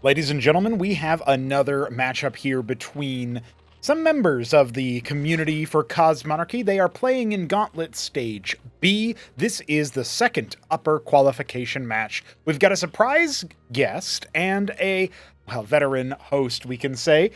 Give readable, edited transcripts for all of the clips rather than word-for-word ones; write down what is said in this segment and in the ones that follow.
Ladies and gentlemen, we have another matchup here between some members of the community for Cosmonarchy. They are playing in Gauntlet Stage B. This is the second upper qualification match. We've got a surprise guest and a, well, veteran host, we can say,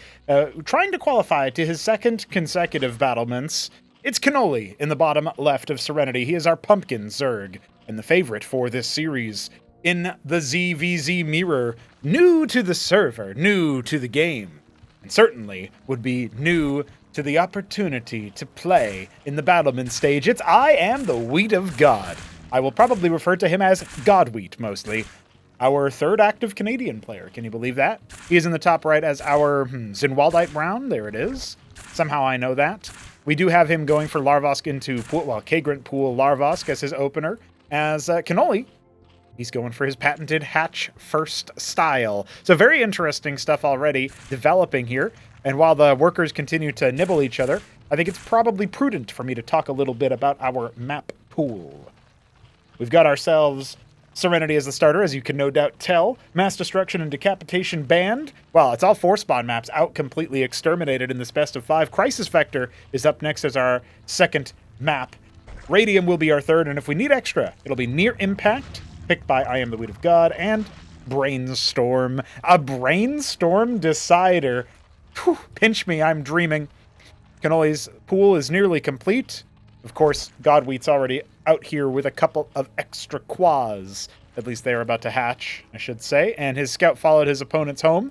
trying to qualify to his second consecutive battlements. It's Kenoli in the bottom left of Serenity. He is our pumpkin Zerg and the favorite for this series. In the ZVZ mirror, new to the server, new to the game, and certainly would be new to the opportunity to play in the Battlement stage. It's IAMtheWHEATofGOD. I will probably refer to him as Godwheat, mostly. Our third active Canadian player, can you believe that? He is in the top right as our Zinwaldite Brown, there it is. Somehow I know that. We do have him going for Larvosk into Pool, well, Kagrant Pool Larvosk as his opener, as Kenoli. He's going for his patented hatch first style. So very interesting stuff already developing here. And while the workers continue to nibble each other, I think it's probably prudent for me to talk a little bit about our map pool. We've got ourselves Serenity as the starter, as you can no doubt tell. Mass Destruction and Decapitation banned. Well, it's all 4-spawn maps out completely exterminated in this best of 5. Crisis Vector is up next as our second map. Radium will be our third, and if we need extra, it'll be Near Impact, picked by IAMtheWHEATofGOD, and Brainstorm. A Brainstorm Decider. Whew, pinch me, I'm dreaming. Kenoli's pool is nearly complete. Of course, Godwheat's already out here with a couple of extra quas. At least they are about to hatch, I should say. And his scout followed his opponent's home.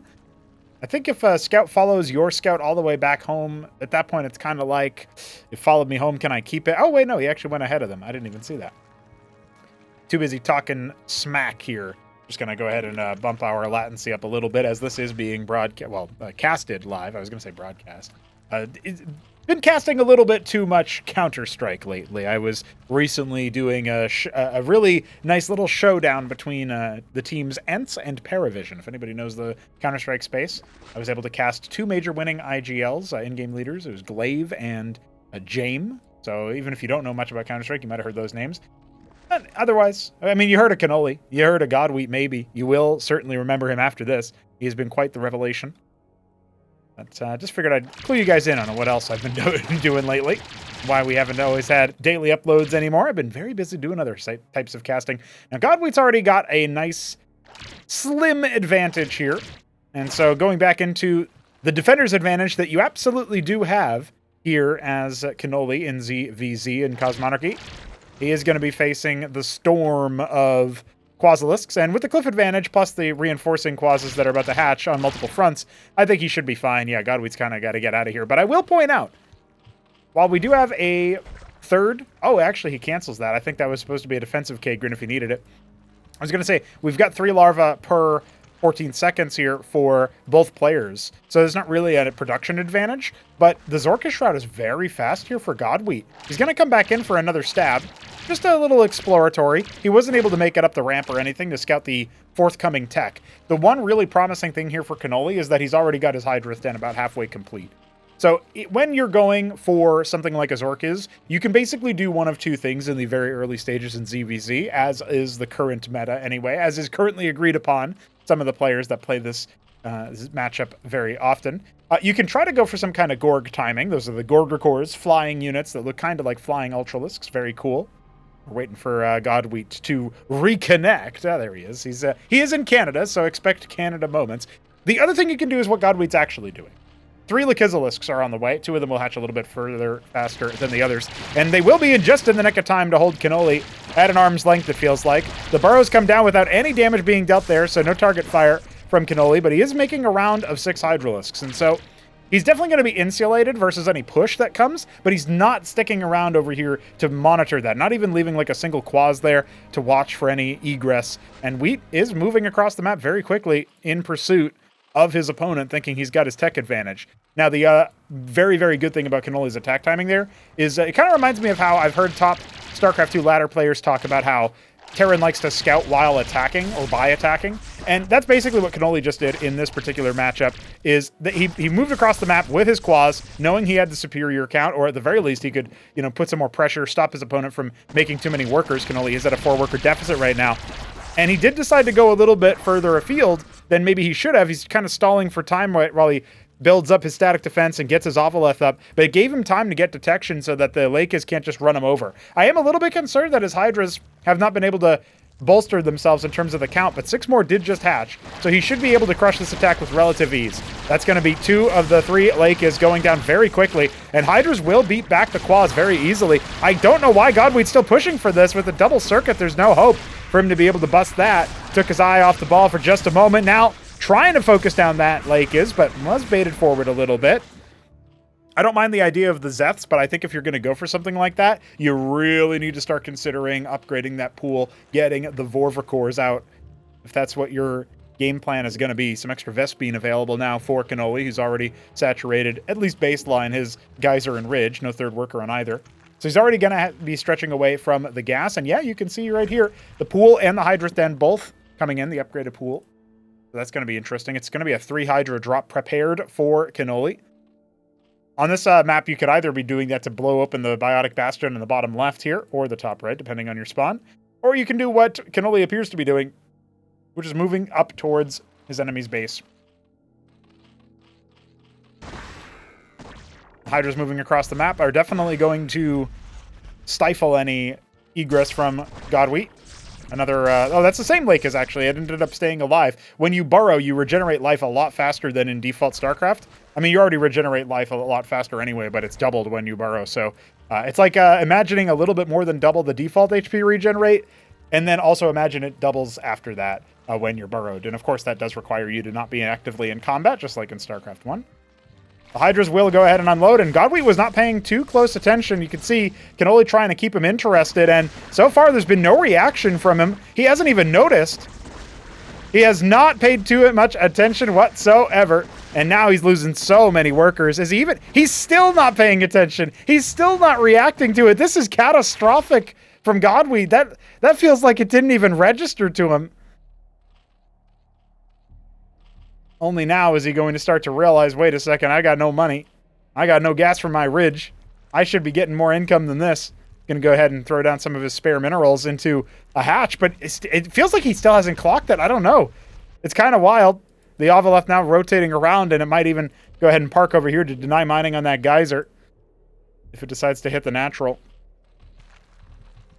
I think if a scout follows your scout all the way back home, at that point it's kind of like, it followed me home, can I keep it? Oh, wait, no, he actually went ahead of them. I didn't even see that. Too busy talking smack here. Just going to go ahead and bump our latency up a little bit as this is being casted live. I was going to say broadcast. It's been casting a little bit too much Counter-Strike lately. I was recently doing a really nice little showdown between the teams Ents and Paravision. If anybody knows the Counter-Strike space, I was able to cast 2 major winning IGLs, in-game leaders. It was Glaive and Jame. So even if you don't know much about Counter-Strike, you might have heard those names. Otherwise, I mean, you heard of Kenoli. You heard of Godwheat, maybe. You will certainly remember him after this. He has been quite the revelation. But just figured I'd clue you guys in on what else I've been doing lately. Why we haven't always had daily uploads anymore. I've been very busy doing other types of casting. Now, Godwheat's already got a nice, slim advantage here. And so going back into the defender's advantage that you absolutely do have here as Kenoli in ZVZ and Cosmonarchy. He is going to be facing the storm of Quasilisks, and with the cliff advantage, plus the reinforcing Quases that are about to hatch on multiple fronts, I think he should be fine. Yeah, Godwheat's kind of got to get out of here. But I will point out, while we do have a third... Oh, actually, he cancels that. I think that was supposed to be a defensive Kagrant if he needed it. I was going to say, we've got 3 larvae per 14 seconds here for both players. So there's not really a production advantage, but the Zorka Shroud is very fast here for Godwheat. He's going to come back in for another stab. Just a little exploratory. He wasn't able to make it up the ramp or anything to scout the forthcoming tech. The one really promising thing here for Kenoli is that he's already got his Hydra Den about halfway complete. So when you're going for something like a Zork is, you can basically do one of 2 things in the very early stages in ZVZ, as is the current meta anyway, as is currently agreed upon. Some of the players that play this matchup very often. You can try to go for some kind of Gorg timing. Those are the Gorgrakors, flying units that look kind of like flying Ultralisks. Very cool. We're waiting for Godwheat to reconnect. Oh, there he is. He is in Canada, so expect Canada moments. The other thing you can do is what Godwheat's actually doing. 3 Lakizilisks are on the way. 2 of them will hatch a little bit faster than the others. And they will be just in the nick of time to hold Kenoli at an arm's length, it feels like. The burrows come down without any damage being dealt there, so no target fire from Kenoli, but he is making a round of 6 Hydralisks. And so he's definitely going to be insulated versus any push that comes, but he's not sticking around over here to monitor that. Not even leaving like a single Quas there to watch for any egress. And Wheat is moving across the map very quickly in pursuit of his opponent, thinking he's got his tech advantage. Now, the very, very good thing about Kenoli's attack timing there is it kind of reminds me of how I've heard top StarCraft 2 ladder players talk about how Terran likes to scout while attacking or by attacking. And that's basically what Kenoli just did in this particular matchup, is that he moved across the map with his Quas, knowing he had the superior count, or at the very least he could, put some more pressure, stop his opponent from making too many workers. Kenoli is at a 4-worker deficit right now. And he did decide to go a little bit further afield than maybe he should have. He's kind of stalling for time while he builds up his static defense and gets his Ovaleth up, but it gave him time to get detection so that the Lakers can't just run him over. I am a little bit concerned that his Hydras have not been able to bolster themselves in terms of the count, but 6 more did just hatch, so he should be able to crush this attack with relative ease. That's going to be 2 of the 3 Lakers going down very quickly, and Hydras will beat back the Quads very easily. I don't know why Godweed's still pushing for this. With the double circuit, there's no hope for him to be able to bust that. Took his eye off the ball for just a moment. Now trying to focus down that Lakers, but was baited forward a little bit. I don't mind the idea of the Zeths, but I think if you're going to go for something like that, you really need to start considering upgrading that pool, getting the Vorvikors out, if that's what your game plan is going to be. Some extra Vespene available now for Kenoli, who's already saturated, at least baseline, his Geyser and Ridge. No third worker on either. So he's already going to be stretching away from the gas. And yeah, you can see right here, the pool and the Hydra Den both coming in, the upgraded pool. So that's going to be interesting. It's going to be a 3 Hydra drop prepared for Kenoli. On this map, you could either be doing that to blow open the Biotic Bastion in the bottom left here, or the top right, depending on your spawn. Or you can do what Kenoli appears to be doing, which is moving up towards his enemy's base. Hydras moving across the map are definitely going to stifle any egress from Godwheat. Another, oh, that's the same lake as actually. It ended up staying alive. When you burrow, you regenerate life a lot faster than in default StarCraft. I mean, you already regenerate life a lot faster anyway, but it's doubled when you burrow. So it's like imagining a little bit more than double the default HP regen rate, and then also imagine it doubles after that when you're burrowed. And of course, that does require you to not be actively in combat, just like in StarCraft 1. The Hydras will go ahead and unload, and Godwheat was not paying too close attention. You can see Kenoli trying to keep him interested, and so far there's been no reaction from him. He hasn't even noticed. He has not paid too much attention whatsoever, and now he's losing so many workers. He's still not paying attention. He's still not reacting to it. This is catastrophic from Godwheat. That feels like it didn't even register to him. Only now is he going to start to realize, wait a second, I got no money. I got no gas from my ridge. I should be getting more income than this. Going to go ahead and throw down some of his spare minerals into a hatch, but it feels like he still hasn't clocked it. I don't know. It's kind of wild. The Ovaleth now rotating around, and it might even go ahead and park over here to deny mining on that geyser if it decides to hit the natural.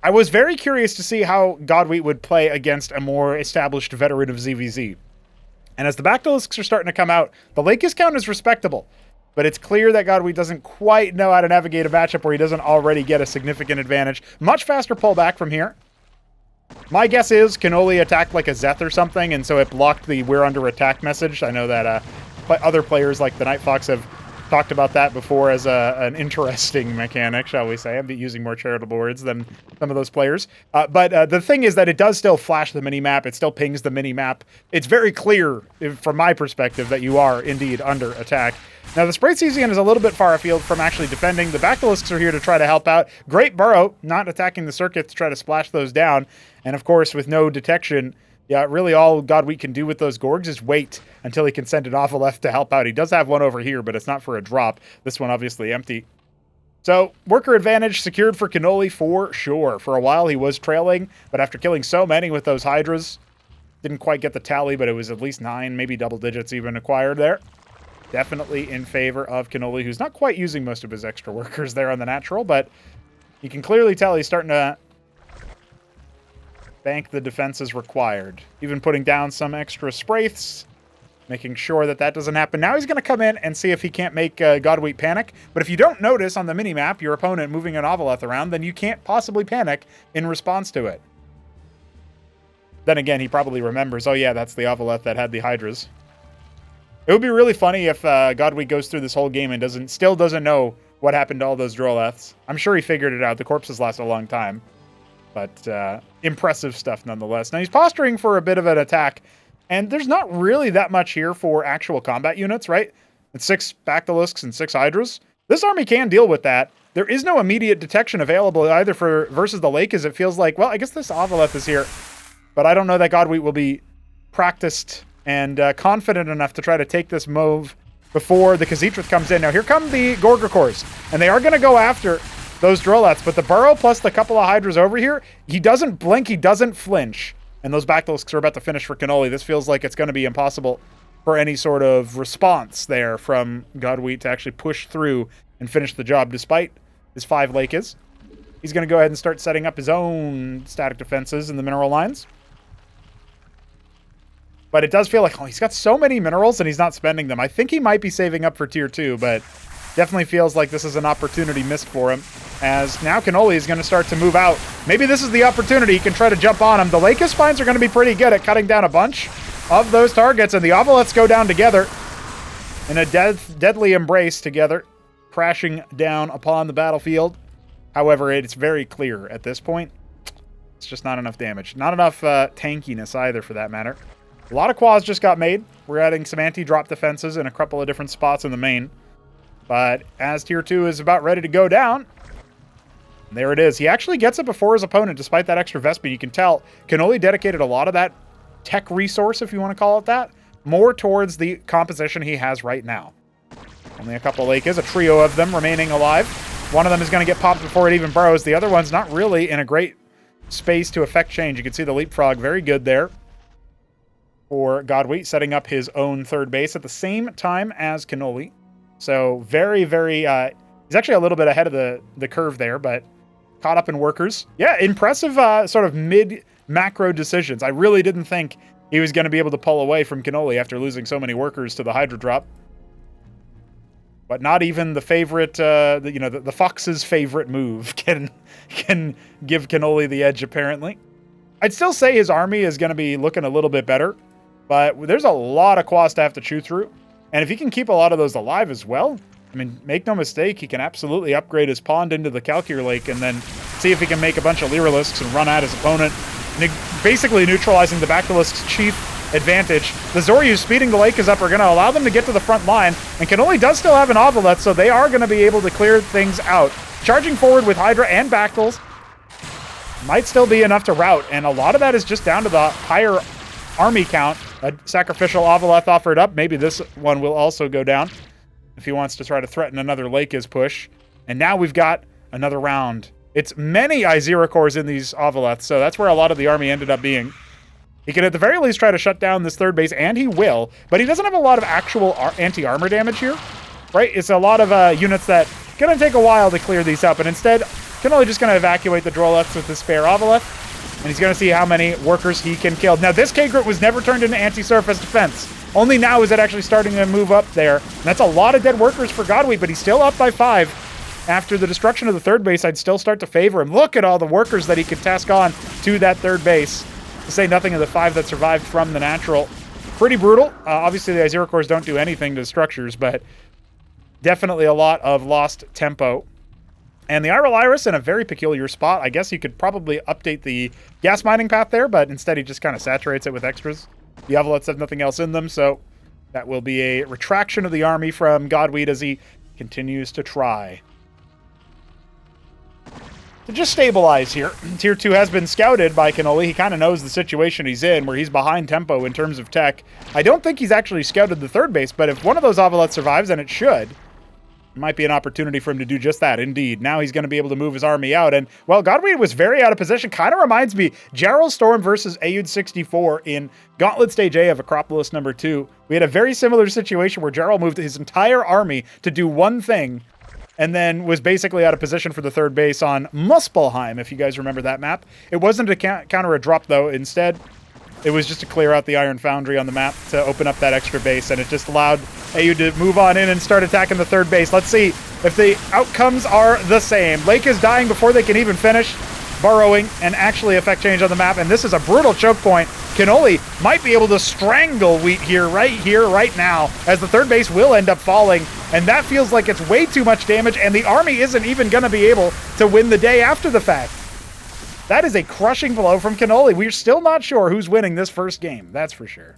I was very curious to see how Godwheat would play against a more established veteran of ZVZ. And as the Bactylisks are starting to come out, the Lakers count is respectable. But it's clear that Godwheat doesn't quite know how to navigate a matchup where he doesn't already get a significant advantage. Much faster pullback from here. My guess is Kenoli attacked like a Zeth or something, and so it blocked the "we're under attack" message. I know that other players like the Night Fox have talked about that before as an interesting mechanic, shall we say. I'm using more charitable words than some of those players. But the thing is that it does still flash the mini-map. It still pings the mini-map. It's very clear, from my perspective, that you are indeed under attack. Now, the Spraytesian is a little bit far afield from actually defending. The Bactylisks are here to try to help out. Great burrow, not attacking the circuit to try to splash those down. And of course, with no detection, yeah, really all Godwheat can do with those Gorgs is wait until he can send an Ovaleth to help out. He does have one over here, but it's not for a drop. This one obviously empty. So, worker advantage secured for Kenoli for sure. For a while he was trailing, but after killing so many with those Hydras, didn't quite get the tally, but it was at least 9, maybe double digits even acquired there. Definitely in favor of Kenoli, who's not quite using most of his extra workers there on the natural, but you can clearly tell he's starting to bank the defenses required. Even putting down some extra Spraiths, making sure that that doesn't happen. Now he's going to come in and see if he can't make Godwheat panic. But if you don't notice on the minimap your opponent moving an Ovaleth around, then you can't possibly panic in response to it. Then again, he probably remembers, oh yeah, that's the Ovaleth that had the Hydras. It would be really funny if Godwheat goes through this whole game and still doesn't know what happened to all those Droleths. I'm sure he figured it out. The corpses last a long time. But impressive stuff nonetheless. Now he's posturing for a bit of an attack, and there's not really that much here for actual combat units, right? It's 6 Bactylisks and 6 Hydras. This army can deal with that. There is no immediate detection available either for versus the lake, as it feels like, well, I guess this Ovaleth is here, but I don't know that Godwheat will be practiced and confident enough to try to take this move before the Khaz'Trith comes in. Now here come the Gorgakors, and they are going to go after those Droleths, but the burrow plus the couple of Hydras over here, he doesn't blink, he doesn't flinch. and those Basilisks are about to finish for Kenoli. This feels like it's going to be impossible for any sort of response there from Godwheat to actually push through and finish the job, despite his 5 Lakes. He's going to go ahead and start setting up his own static defenses in the mineral lines. But it does feel like, oh, he's got so many minerals and he's not spending them. I think he might be saving up for tier 2, but definitely feels like this is an opportunity missed for him, as now Kenoli is going to start to move out. Maybe this is the opportunity. He can try to jump on him. The Lake Spines are going to be pretty good at cutting down a bunch of those targets, and the Ovoleths go down together in a deadly embrace together, crashing down upon the battlefield. However, it's very clear at this point, it's just not enough damage. Not enough tankiness either, for that matter. A lot of quads just got made. We're adding some anti-drop defenses in a couple of different spots in the main. But as tier 2 is about ready to go down, there it is. He actually gets it before his opponent, despite that extra Vespene. You can tell Kenoli dedicated a lot of that tech resource, if you want to call it that, more towards the composition he has right now. Only a couple Lakes, a trio of them remaining alive. One of them is going to get popped before it even burrows. The other one's not really in a great space to affect change. You can see the leapfrog very good there for Godwheat, setting up his own third base at the same time as Kenoli. So very, very, he's actually a little bit ahead of the curve there, but caught up in workers. Yeah, impressive sort of mid-macro decisions. I really didn't think he was going to be able to pull away from Kenoli after losing so many workers to the Hydra drop. But not even the favorite, the Fox's favorite move can give Kenoli the edge, apparently. I'd still say his army is going to be looking a little bit better, but there's a lot of quads to have to chew through. And if he can keep a lot of those alive as well, I mean, make no mistake, he can absolutely upgrade his pond into the Calcure Lake and then see if he can make a bunch of Lyrilisks and run at his opponent, basically neutralizing the Basilisk's chief advantage. The Zoryu speeding the Lakes up are going to allow them to get to the front line, and Kenoli does still have an Ovoleth, so they are going to be able to clear things out. Charging forward with Hydra and Bactyls might still be enough to rout, and a lot of that is just down to the higher army count. A sacrificial Ovoleth offered up. Maybe this one will also go down if he wants to try to threaten another Lakes push. And now we've got another round. It's many Iziracors in these Ovoleths, so that's where a lot of the army ended up being. He can at the very least try to shut down this third base, and he will, but he doesn't have a lot of actual anti-armor damage here, right? It's a lot of units that going to take a while to clear these up, and instead, Kenoli just going to evacuate the Droleths with the spare Ovoleth, and he's going to see how many workers he can kill. Now, this K-Grit was never turned into anti-surface defense. Only now is it actually starting to move up there. And that's a lot of dead workers for Godwheat, but he's still up by 5. After the destruction of the third base, I'd still start to favor him. Look at all the workers that he could task on to that third base, to say nothing of the 5 that survived from the natural. Pretty brutal. Obviously, the Iziracors don't do anything to structures, but definitely a lot of lost tempo. And the Iral Iris in a very peculiar spot. I guess you could probably update the gas mining path there, but instead he just kind of saturates it with extras. The Ovoleths have nothing else in them, so that will be a retraction of the army from Godwheat as he continues to try to just stabilize here. Tier 2 has been scouted by Kenoli. He kind of knows the situation he's in, where he's behind tempo in terms of tech. I don't think he's actually scouted the third base, but if one of those Ovoleths survives, and it should, it might be an opportunity for him to do just that, indeed. Now he's going to be able to move his army out, and, well, Godwheat was very out of position. Kind of reminds me, Jarl Storm versus Ayud 64 in Gauntlet Stage A of Acropolis number 2. We had a very similar situation where Jarl moved his entire army to do one thing, and then was basically out of position for the third base on Muspelheim, if you guys remember that map. It wasn't to counter a drop, though. Instead, it was just to clear out the Iron Foundry on the map to open up that extra base, and it just allowed AU to move on in and start attacking the third base. Let's see if the outcomes are the same. Lake is dying before they can even finish burrowing and actually affect change on the map, and this is a brutal choke point. Kenoli might be able to strangle Wheat here, right now, as the third base will end up falling, and that feels like it's way too much damage, and the army isn't even going to be able to win the day after the fact. That is a crushing blow from Kenoli. We're still not sure who's winning this first game, that's for sure.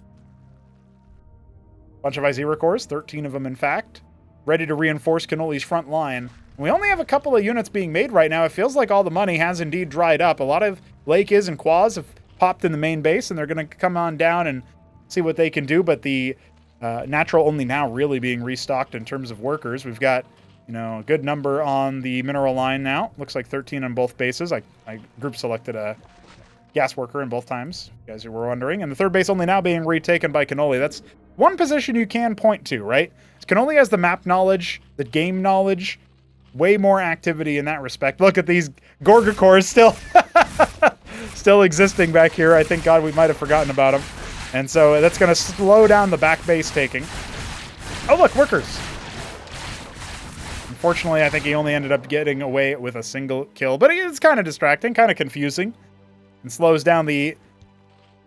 Bunch of Iziracors, 13 of them in fact, ready to reinforce Kenoli's front line. We only have a couple of units being made right now. It feels like all the money has indeed dried up. A lot of Lakes and Quas have popped in the main base, and they're going to come on down and see what they can do, but the natural only now really being restocked in terms of workers. We've got, a good number on the mineral line now. Looks like 13 on both bases. I group selected a gas worker in both times, you guys were wondering. And the third base only now being retaken by Kenoli. That's one position you can point to, right? Kenoli has the map knowledge, the game knowledge, way more activity in that respect. Look at these Gorgacores still existing back here. I think, God, we might have forgotten about them. And so that's going to slow down the back base taking. Oh, look, workers. Unfortunately, I think he only ended up getting away with a single kill, but it's kind of distracting, kind of confusing, and slows down the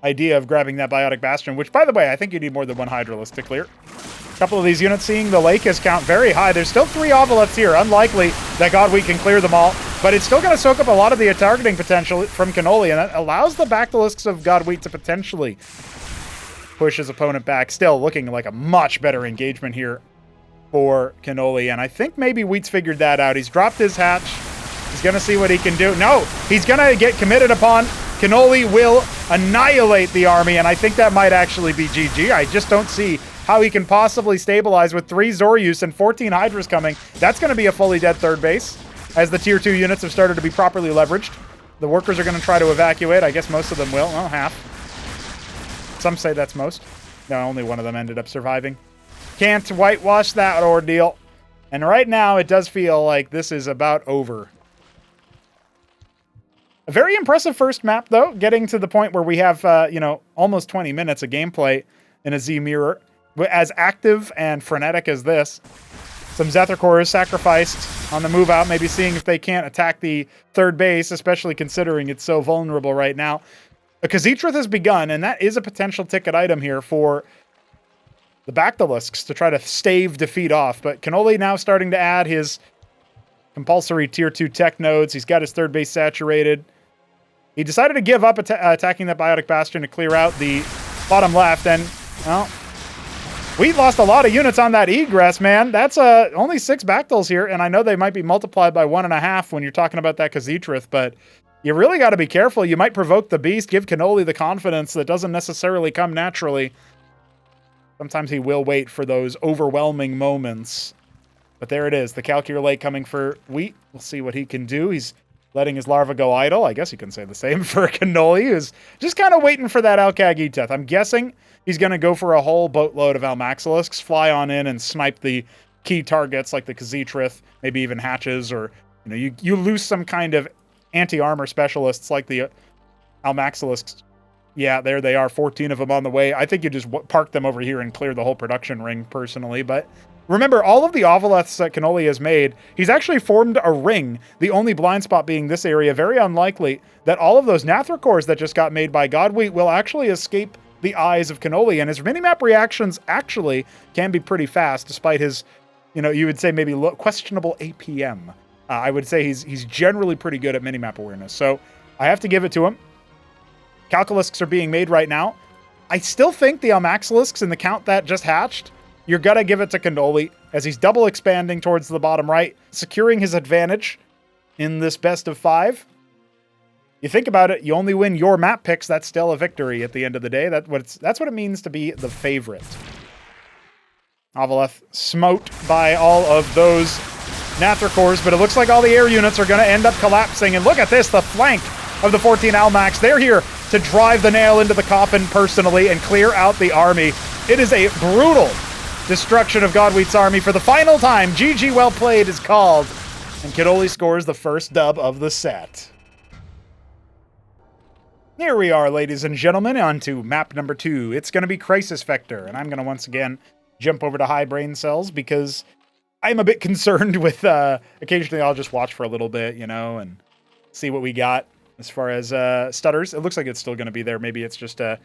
idea of grabbing that Biotic Bastion, which, by the way, I think you need more than one Hydralisk to clear. A couple of these units seeing the Lakis count very high. There's still 3 Ovoliths here. Unlikely that Godwheat can clear them all, but it's still going to soak up a lot of the targeting potential from Kenoli, and that allows the Bactylisks of Godwheat to potentially push his opponent back. Still looking like a much better engagement here for Kenoli, and I think maybe Wheat's figured that out. He's dropped his hatch. He's going to see what he can do. No, he's going to get committed upon. Kenoli will annihilate the army, and I think that might actually be GG. I just don't see how he can possibly stabilize with 3 Zoryus and 14 Hydras coming. That's going to be a fully dead third base, as the tier 2 units have started to be properly leveraged. The workers are going to try to evacuate. I guess most of them will. Well, half. Some say that's most. No, only one of them ended up surviving. Can't whitewash that ordeal. And right now, it does feel like this is about over. A very impressive first map, though, getting to the point where we have, almost 20 minutes of gameplay in a Z mirror. As active and frenetic as this. Some Zethar is sacrificed on the move out, maybe seeing if they can't attack the third base, especially considering it's so vulnerable right now. A Khaz'Trith has begun, and that is a potential ticket item here for the Bactylisks to try to stave defeat off. But Kenoli now starting to add his compulsory tier 2 tech nodes. He's got his third base saturated. He decided to give up attacking that Biotic Bastion to clear out the bottom left, and, well, Wheat lost a lot of units on that egress, man. That's only 6 Bactyls here, and I know they might be multiplied by 1.5 when you're talking about that Khaz'Trith, but you really got to be careful. You might provoke the beast, give Kenoli the confidence that doesn't necessarily come naturally. Sometimes he will wait for those overwhelming moments. But there it is, the Calculate coming for Wheat. We'll see what he can do. He's letting his larva go idle. I guess you can say the same for Kenoli, who's just kind of waiting for that Alcag-Eteth. I'm guessing he's going to go for a whole boatload of Almaxilisks, fly on in and snipe the key targets like the Khaz'Trith, maybe even hatches, or you lose some kind of anti-armor specialists like the Almaxilisks. Yeah, there they are, 14 of them on the way. I think you just park them over here and clear the whole production ring, personally. But remember, all of the Ovoliths that Kenoli has made, he's actually formed a ring, the only blind spot being this area. Very unlikely that all of those Nathracores that just got made by Godwheat will actually escape the eyes of Kenoli, and his minimap reactions actually can be pretty fast, despite his, you would say maybe questionable APM. I would say he's generally pretty good at minimap awareness, so I have to give it to him. Calculisks are being made right now. I still think the Almaxilisks in the count that just hatched, you're gonna give it to Kenoli, as he's double expanding towards the bottom right, securing his advantage in this best of 5. You think about it, you only win your map picks, that's still a victory at the end of the day. That's what it means to be the favorite. Ovolith smote by all of those Nathracores, but it looks like all the air units are going to end up collapsing. And look at this, the flank of the 14 Almax. They're here to drive the nail into the coffin personally and clear out the army. It is a brutal destruction of Godwheat's army for the final time. GG well played is called, and Kenoli scores the first dub of the set. Here we are, ladies and gentlemen, on to map number 2. It's going to be Crisis Vector, and I'm going to once again jump over to high brain cells because I'm a bit concerned with, occasionally I'll just watch for a little bit, and see what we got as far as stutters. It looks like it's still going to be there. Maybe it's just a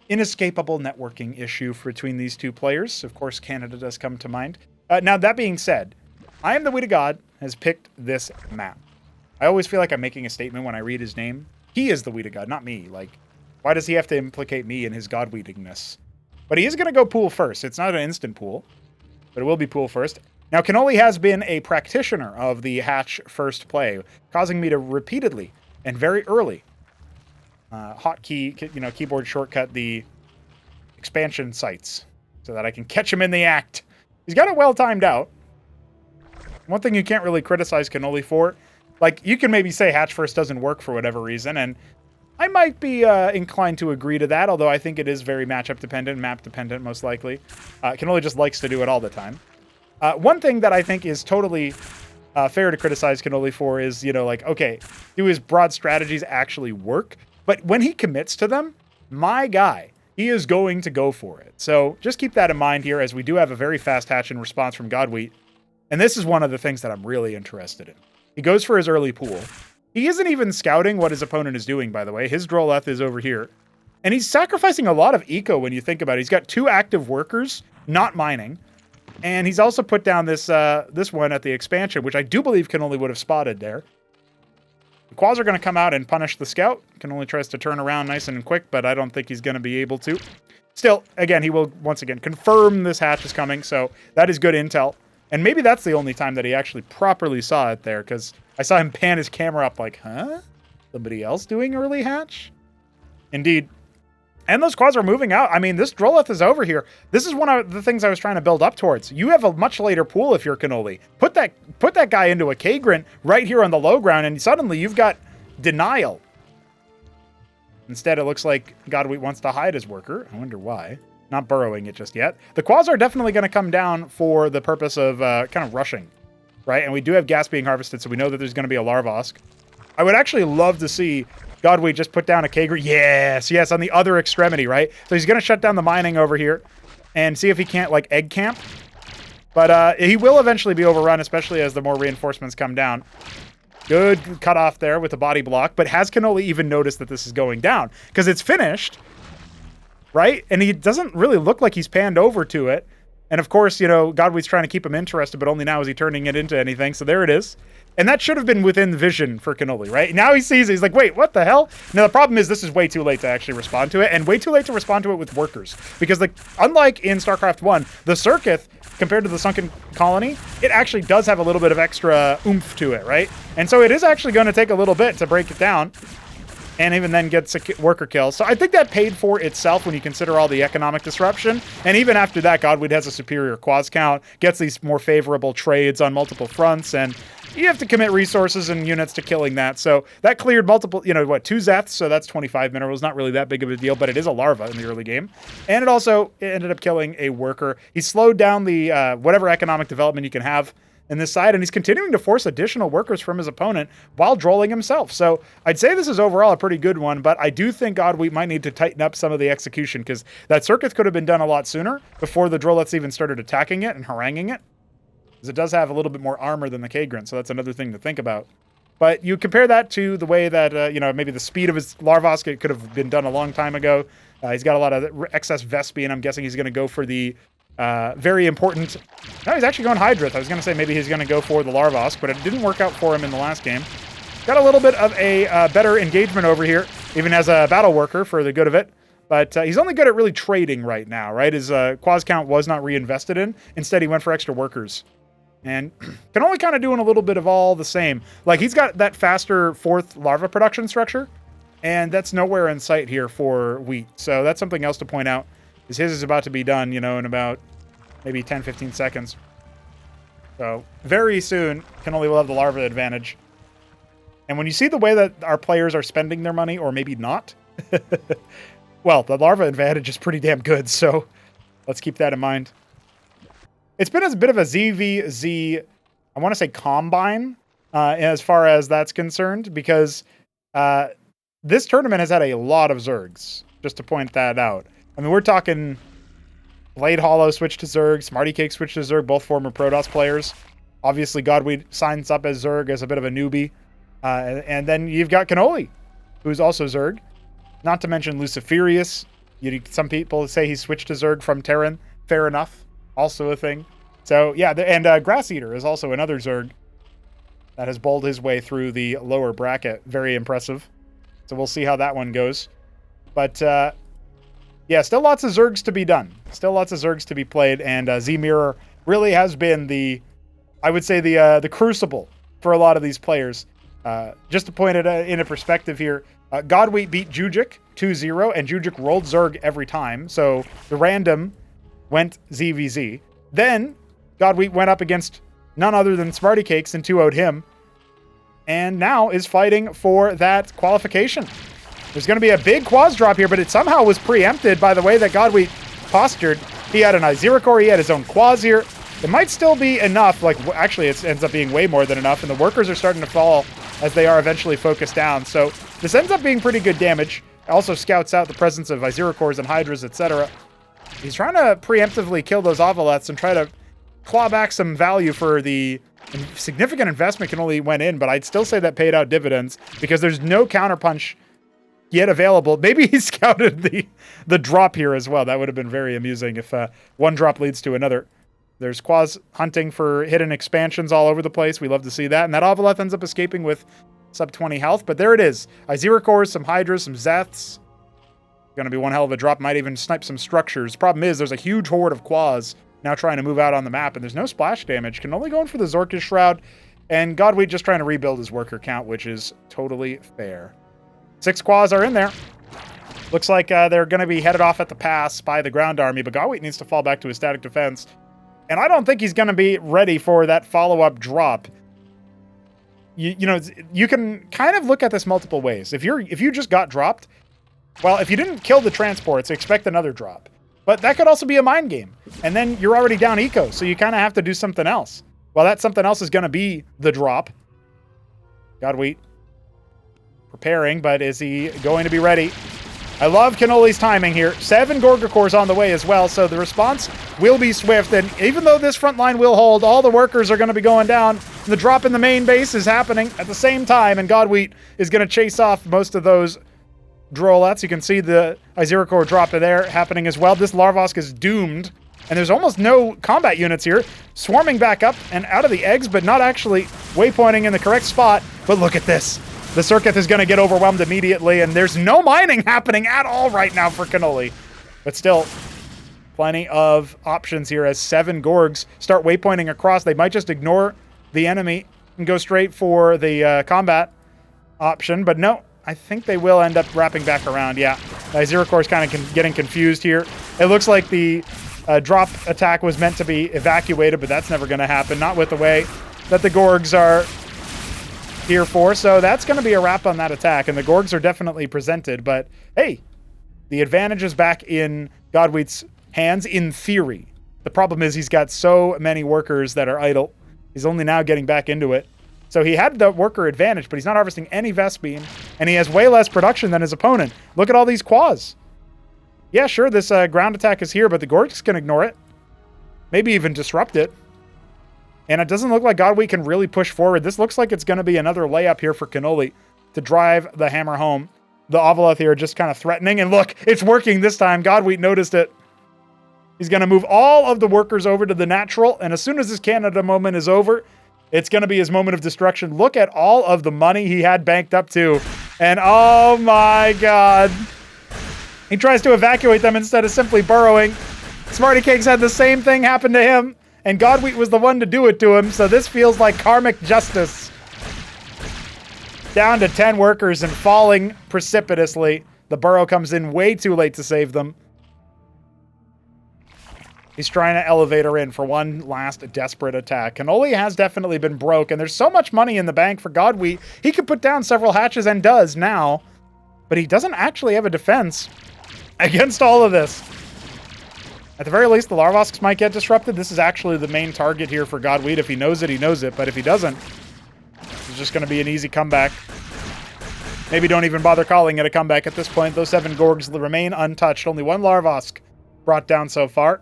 inescapable networking issue between these two players. Of course, Canada does come to mind. Now, that being said, IAMtheWHEATofGOD has picked this map. I always feel like I'm making a statement when I read his name. He is the WheatofGOD, not me. Like, why does he have to implicate me in his godweedingness? But he is going to go pool first. It's not an instant pool, but it will be pool first. Now, Kenoli has been a practitioner of the hatch first play, causing me to repeatedly and very early hotkey, keyboard shortcut the expansion sites so that I can catch him in the act. He's got it well timed out. One thing you can't really criticize Kenoli for, like, you can maybe say hatch first doesn't work for whatever reason, and I might be inclined to agree to that, although I think it is very matchup dependent, map dependent, most likely. Kenoli just likes to do it all the time. One thing that I think is totally fair to criticize Kenoli for is, like, okay, do his broad strategies actually work? But when he commits to them, my guy, he is going to go for it. So just keep that in mind here, as we do have a very fast hatch in response from GODWheat. And this is one of the things that I'm really interested in. He goes for his early pool. He isn't even scouting what his opponent is doing, by the way. His Droleth is over here. And he's sacrificing a lot of eco when you think about it. He's got 2 active workers, not mining. And he's also put down this this one at the expansion, which I do believe Kenoli would have spotted there. The Quas are going to come out and punish the scout. Kenoli tries to turn around nice and quick, but I don't think he's going to be able to. Still, again, he will once again confirm this hatch is coming, so that is good intel. And maybe that's the only time that he actually properly saw it there, because I saw him pan his camera up like, huh? Somebody else doing early hatch? Indeed. And those quads are moving out. I mean, this Droleth is over here. This is one of the things I was trying to build up towards. You have a much later pool if you're Kenoli. Put that guy into a Kagrant right here on the low ground, and suddenly you've got denial. Instead, it looks like GODWheat wants to hide his worker. I wonder why. Not burrowing it just yet. The quads are definitely going to come down for the purpose of kind of rushing, right? And we do have gas being harvested, so we know that there's going to be a Larvosk. I would actually love to see GODWheat just put down a Kager. Yes, on the other extremity, right? So he's going to shut down the mining over here and see if he can't, like, egg camp. But he will eventually be overrun, especially as the more reinforcements come down. Good cutoff there with the body block. But has Kenoli even noticed that this is going down? Because it's finished, right? And he doesn't really look like he's panned over to it. And of course, GODWheat's trying to keep him interested, but only now is he turning it into anything. So there it is. And that should have been within vision for Kenoli, right? Now he sees it. He's like, wait, what the hell? Now, the problem is this is way too late to actually respond to it, and way too late to respond to it with workers. Because, unlike in StarCraft 1, the Circuit, compared to the Sunken Colony, it actually does have a little bit of extra oomph to it, right? And so it is actually going to take a little bit to break it down, and even then gets a worker kill. So I think that paid for itself when you consider all the economic disruption. And even after that, GODWheat has a superior quads count, gets these more favorable trades on multiple fronts, and you have to commit resources and units to killing that. So that cleared multiple, 2 Zeths, so that's 25 minerals. Not really that big of a deal, but it is a larva in the early game. And it also ended up killing a worker. He slowed down the whatever economic development you can have in this side, and he's continuing to force additional workers from his opponent while drolling himself. So I'd say this is overall a pretty good one, but I do think GODWheat might need to tighten up some of the execution, because that Circuit could have been done a lot sooner before the Droleths even started attacking it and haranguing it. Because it does have a little bit more armor than the Kagrant, so that's another thing to think about. But you compare that to the way that, maybe the speed of his Larvosk, it could have been done a long time ago. He's got a lot of excess Vespi, and I'm guessing he's going to go for the very important... No, he's actually going Hydrith. I was going to say maybe he's going to go for the Larvosk, but it didn't work out for him in the last game. Got a little bit of a better engagement over here, even as a battle worker for the good of it. But he's only good at really trading right now, right? His quas count was not reinvested in. Instead, he went for extra workers. And Kenoli kind of doing a little bit of all the same. Like, he's got that faster 4th larva production structure, and that's nowhere in sight here for wheat. So that's something else to point out, is his is about to be done, in about maybe 10, 15 seconds. So very soon, Kenoli will have the larva advantage. And when you see the way that our players are spending their money, or maybe not, well, the larva advantage is pretty damn good, so let's keep that in mind. It's been a bit of a ZVZ, I want to say combine, as far as that's concerned, because this tournament has had a lot of Zergs, just to point that out. I mean, we're talking Blade Hollow switch to Zerg, Smarty Cake switch to Zerg, both former Protoss players. Obviously, GODWheat signs up as Zerg as a bit of a newbie. And then you've got Kenoli, who's also Zerg. Not to mention Luciferius. Some people say he switched to Zerg from Terran. Fair enough. Also a thing. So, yeah, and Grass Eater is also another Zerg that has bowled his way through the lower bracket. Very impressive. So we'll see how that one goes. But, yeah, still lots of Zergs to be done. Still lots of Zergs to be played. And Z-Mirror really has been I would say, the crucible for a lot of these players. Just to point it in a perspective here, GODWheat beat Jujic 2-0, and Jujic rolled Zerg every time. So the random went ZVZ. Then GODWheat went up against none other than Smarty Cakes and 2-0'd him. And now is fighting for that qualification. There's going to be a big Quaz drop here, but it somehow was preempted by the way that Godwheat postured. He had an Iziracore, he had his own Quaz here. It might still be enough, like, actually it ends up being way more than enough, and the workers are starting to fall as they are eventually focused down. So this ends up being pretty good damage. It also scouts out the presence of Iziracores and Hydras, etc. He's trying to preemptively kill those Ovoleths and try to claw back some value for the significant investment Kenoli went in, but I'd still say that paid out dividends because there's no counterpunch yet available. Maybe he scouted the drop here as well. That would have been very amusing if one drop leads to another. There's Quaz hunting for hidden expansions all over the place. We love to see that. And that Ovoleth ends up escaping with sub 20 health. But there it is. Iziracores, some Hydras, some Zeths. Going to be one hell of a drop. Might even snipe some structures. Problem is, there's a huge horde of Quaz now trying to move out on the map. And there's no splash damage. Kenoli going for the Zorkish Shroud. And Godwheat just trying to rebuild his worker count, which is totally fair. 6 Quaz are in there. Looks like they're going to be headed off at the pass by the ground army. But Godwheat needs to fall back to his static defense. And I don't think he's going to be ready for that follow-up drop. You know, you can kind of look at this multiple ways. If you just got dropped, well, if you didn't kill the transports, expect another drop. But that could also be a mind game. And then you're already down eco, so you kind of have to do something else. Well, that something else is going to be the drop. Godwheat preparing, but is he going to be ready? I love Kenoli's timing here. 7 Gorgacores on the way as well, so the response will be swift. And even though this front line will hold, all the workers are going to be going down. The drop in the main base is happening at the same time, and Godwheat is going to chase off most of those Drolets. You can see the Iziracore drop there happening as well. This Larvosk is doomed, and there's almost no combat units here. Swarming back up and out of the eggs, but not actually waypointing in the correct spot. But look at this. The Circuit is going to get overwhelmed immediately, and there's no mining happening at all right now for Kenoli. But still, plenty of options here as 7 Gorgs start waypointing across. They might just ignore the enemy and go straight for the combat option, but no, I think they will end up wrapping back around. Yeah, Iziracore is kind of getting confused here. It looks like the drop attack was meant to be evacuated, but that's never going to happen. Not with the way that the Gorgs are here for, so that's going to be a wrap on that attack, and the Gorgs are definitely presented, but hey, the advantage is back in Godwheat's hands in theory. The problem is he's got so many workers that are idle. He's only now getting back into it. So he had the worker advantage, but he's not harvesting any Vespene, and he has way less production than his opponent. Look at all these Quaz. Yeah, sure, this ground attack is here, but the Gorgs can ignore it. Maybe even disrupt it. And it doesn't look like Godwheat can really push forward. This looks like it's going to be another layup here for Kenoli to drive the hammer home. The Ovoleth here just kind of threatening. And look, it's working this time. Godwheat noticed it. He's going to move all of the workers over to the natural. And as soon as this Canada moment is over, it's going to be his moment of destruction. Look at all of the money he had banked up to. And oh my God. He tries to evacuate them instead of simply burrowing. Smarty Cakes had the same thing happen to him. And Godwheat was the one to do it to him, so this feels like karmic justice. Down to 10 workers and falling precipitously. The burrow comes in way too late to save them. He's trying to elevate her in for one last desperate attack. Kenoli has definitely been broke, and there's so much money in the bank for Godwheat. He could put down several hatches and does now, but he doesn't actually have a defense against all of this. At the very least, the Larvosks might get disrupted. This is actually the main target here for Godwheat. If he knows it, he knows it. But if he doesn't, it's just going to be an easy comeback. Maybe don't even bother calling it a comeback at this point. Those 7 Gorgs remain untouched. Only 1 Larvosk brought down so far.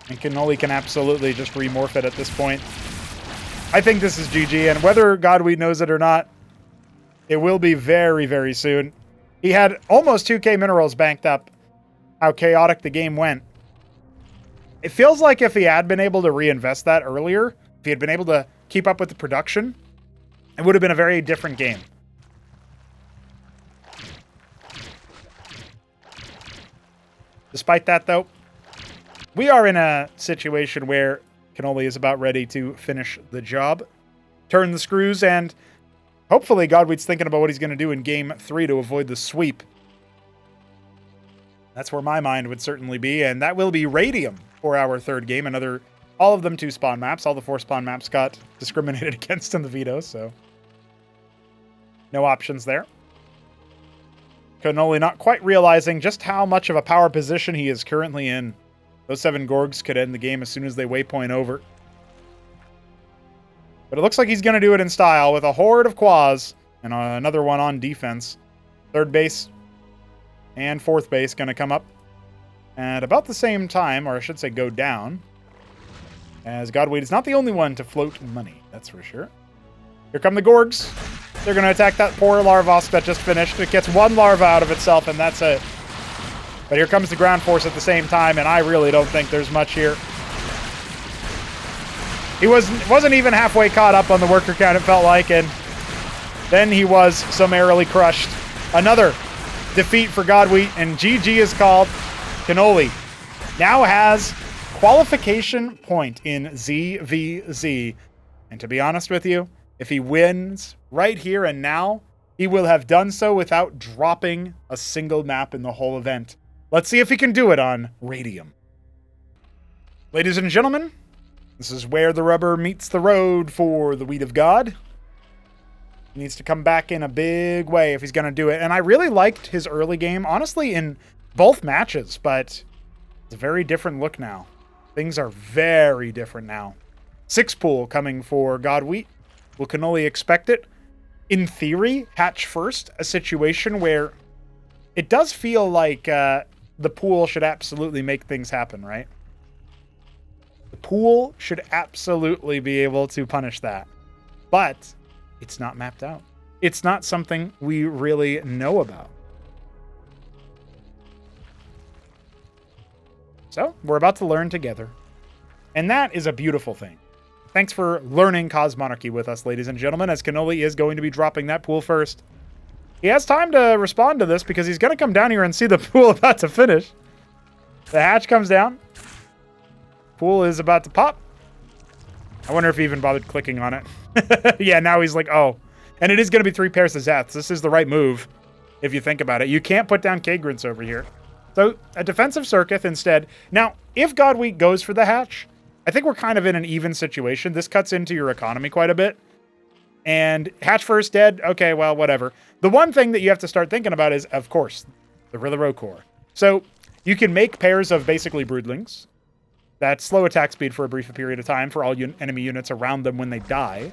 And Kenoli can absolutely just remorph it at this point. I think this is GG. And whether Godwheat knows it or not, it will be very, very soon. He had almost 2k minerals banked up. How chaotic the game went. It feels like if he had been able to reinvest that earlier, if he had been able to keep up with the production, it would have been a very different game. Despite that, though, we are in a situation where Kenoli is about ready to finish the job, turn the screws, and hopefully Godwheat's thinking about what he's going to do in Game 3 to avoid the sweep. That's where my mind would certainly be, and that will be Radium for our third game. All of them 2 spawn maps. All the 4 spawn maps got discriminated against in the veto, so no options there. Kenoli not quite realizing just how much of a power position he is currently in. Those 7 Gorgs could end the game as soon as they waypoint over. But it looks like he's going to do it in style with a horde of Quas and another one on defense. 3rd base and 4th base going to come up at about the same time, or I should say go down, as Godwheat is not the only one to float money, that's for sure. Here come the Gorgs. They're going to attack that poor Larvosk that just finished. It gets 1 larva out of itself, and that's it. But here comes the ground force at the same time, and I really don't think there's much here. He wasn't even halfway caught up on the worker count, it felt like, and then he was summarily crushed. Another defeat for Godwheat, and GG is called. Kenoli now has qualification point in ZVZ. And to be honest with you, if he wins right here and now, he will have done so without dropping a single map in the whole event. Let's see if he can do it on Radium. Ladies and gentlemen, this is where the rubber meets the road for the Wheat of God. He needs to come back in a big way if he's going to do it. And I really liked his early game, honestly, in both matches, but it's a very different look now. Things are very different now. 6 pool coming for Godwheat. Will Kenoli expect it? In theory, hatch first, a situation where it does feel like the pool should absolutely make things happen, right? The pool should absolutely be able to punish that. But it's not mapped out. It's not something we really know about. So, we're about to learn together. And that is a beautiful thing. Thanks for learning Cosmonarchy with us, ladies and gentlemen, as Kenoli is going to be dropping that pool first. He has time to respond to this because he's going to come down here and see the pool about to finish. The hatch comes down. Pool is about to pop. I wonder if he even bothered clicking on it. Yeah, now he's like, oh. And it is going to be 3 pairs of Zeths. This is the right move, if you think about it. You can't put down Kagrints over here. So, a defensive Circuit instead. Now, if Godwheat goes for the hatch, I think we're kind of in an even situation. This cuts into your economy quite a bit. And hatch first dead, okay, well, whatever. The one thing that you have to start thinking about is, of course, the Rillirow Core. So, you can make pairs of basically Broodlings that slow attack speed for a brief period of time for all enemy units around them when they die.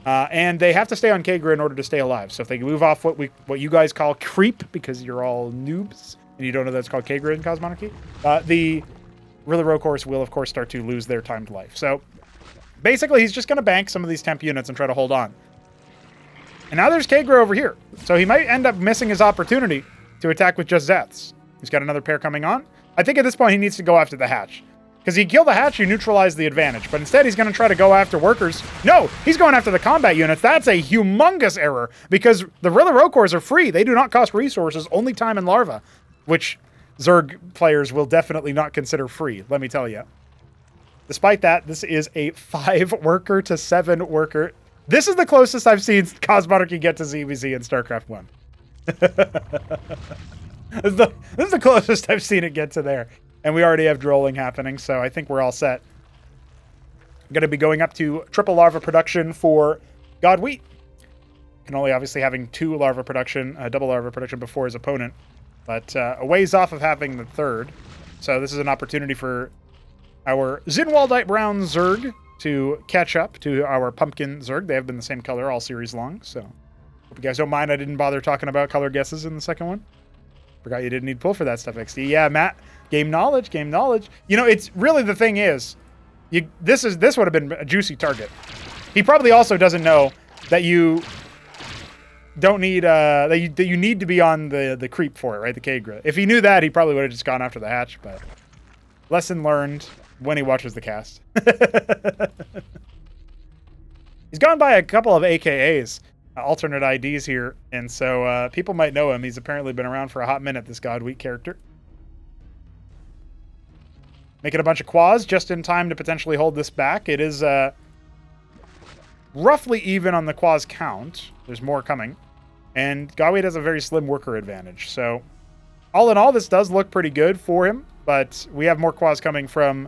And they have to stay on Kagra in order to stay alive. So if they move off what you guys call creep, because you're all noobs, and you don't know that's called Kagra in Cosmonarchy, the Rillirow Cores will, of course, start to lose their timed life. So basically, he's just going to bank some of these temp units and try to hold on. And now there's Kagra over here. So he might end up missing his opportunity to attack with just Zeths. He's got another pair coming on. I think at this point he needs to go after the hatch. Because he killed the hatch, you neutralize the advantage. But instead he's going to try to go after workers. No, he's going after the combat units. That's a humongous error. Because the Rillirow Cores are free. They do not cost resources, only time and larva. Which Zerg players will definitely not consider free, let me tell you. Despite that, this is a 5-worker to 7-worker. This is the closest I've seen Cosmonarchy get to ZVZ in StarCraft 1. This is the closest I've seen it get to there. And we already have drolling happening, so I think we're all set. Going to be going up to triple larva production for Godwheat. Kenoli obviously having 2 larva production, double larva production before his opponent. But a ways off of having the 3rd. So this is an opportunity for our Zinwaldite Brown Zerg to catch up to our Pumpkin Zerg. They have been the same color all series long, so hope you guys don't mind I didn't bother talking about color guesses in the second one. Forgot you didn't need pull for that stuff, XD. Yeah, Matt, game knowledge, game knowledge. You know, it's really the thing is, this would have been a juicy target. He probably also doesn't know that you don't need that you need to be on the creep for it, right? The Kagra. If he knew that, he probably would have just gone after the hatch. But lesson learned when he watches the cast. He's gone by a couple of AKAs. Alternate IDs here, and so people might know him. He's apparently been around for a hot minute, this Godwheat character. Making a bunch of quads just in time to potentially hold this back. It is roughly even on the quads count. There's more coming. And Godwheat has a very slim worker advantage. So all in all, this does look pretty good for him, but we have more quads coming from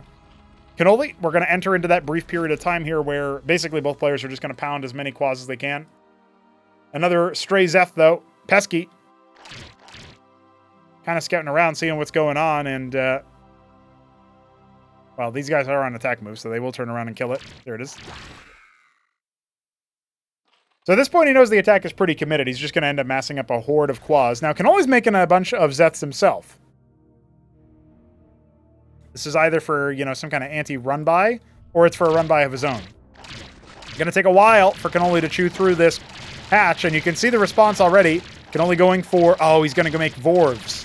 Kenoli. We're going to enter into that brief period of time here where basically both players are just going to pound as many quads as they can. Another stray Zeth, though. Pesky. kind of scouting around, seeing what's going on, and, well, these guys are on attack move, so they will turn around and kill it. There it is. So at this point, he knows the attack is pretty committed. He's just going to end up massing up a horde of Quas. Now, Kenoli's making a bunch of Zeths himself. This is either for, you know, some kind of anti-run-by, or it's for a run-by of his own. Going to take a while for Kenoli to chew through this hatch, and you can see the response already. Kenoli going for... Oh, he's going to go make Vorvs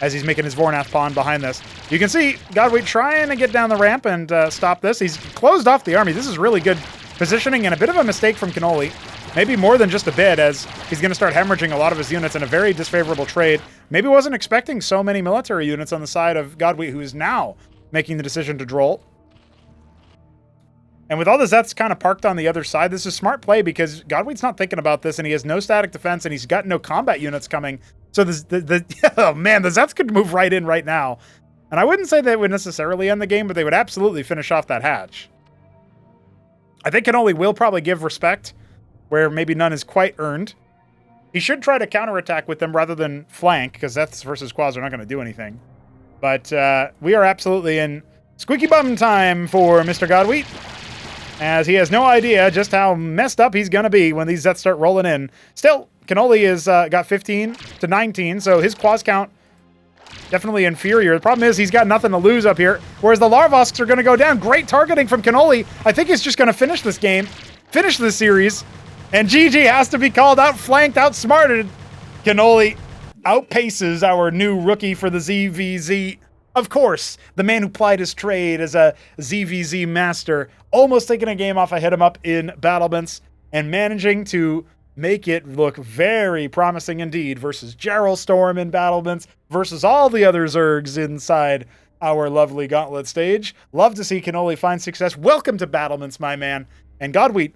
as he's making his Vornath pawn behind this. You can see Godwait trying to get down the ramp and stop this. He's closed off the army. This is really good positioning and a bit of a mistake from Kenoli. Maybe more than just a bit, as he's going to start hemorrhaging a lot of his units in a very disfavorable trade. Maybe wasn't expecting so many military units on the side of Godwait, who is now making the decision to droll. And with all the Zeths kind of parked on the other side, this is smart play because Godwait's not thinking about this, and he has no static defense, and he's got no combat units coming. So oh man, the Zeths could move right in right now. And I wouldn't say they would necessarily end the game, but they would absolutely finish off that hatch. I think Kenoli will probably give respect where maybe none is quite earned. He should try to counterattack with them rather than flank, because Zeths versus Quas are not going to do anything. But we are absolutely in squeaky bum time for Mr. Godwait, as he has no idea just how messed up he's going to be when these Zeths start rolling in. Still, Kenoli is got 15 to 19, so his Quas count definitely inferior. The problem is he's got nothing to lose up here, whereas the Larvosks are going to go down. Great targeting from Kenoli. I think he's just going to finish this game, finish this series, and GG has to be called out, flanked, outsmarted. Kenoli outpaces our new rookie for the ZVZ. Of course, the man who plied his trade as a ZVZ master, almost taking a game off of him up in battlements and managing to make it look very promising indeed versus Gerald Storm in battlements, versus all the other Zergs inside our lovely Gauntlet stage. Love to see Kenoli find success. Welcome to battlements, my man. And Godwait,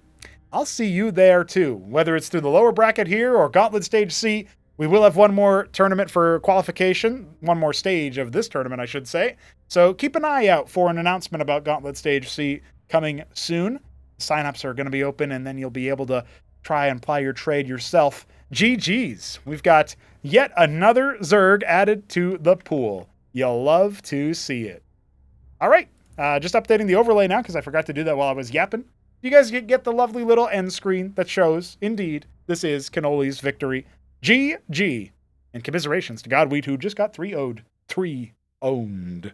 I'll see you there too, whether it's through the lower bracket here or Gauntlet Stage C. We will have one more tournament for qualification, one more stage of this tournament, I should say. So keep an eye out for an announcement about Gauntlet Stage C coming soon. Signups are going to be open, and then you'll be able to try and apply your trade yourself. GG's. We've got yet another Zerg added to the pool. You'll love to see it. All right, just updating the overlay now because I forgot to do that while I was yapping. You guys get the lovely little end screen that shows, indeed, this is Kenoli's victory. GG. And commiserations to Godwait, who just got 3-0'd. 3-owned.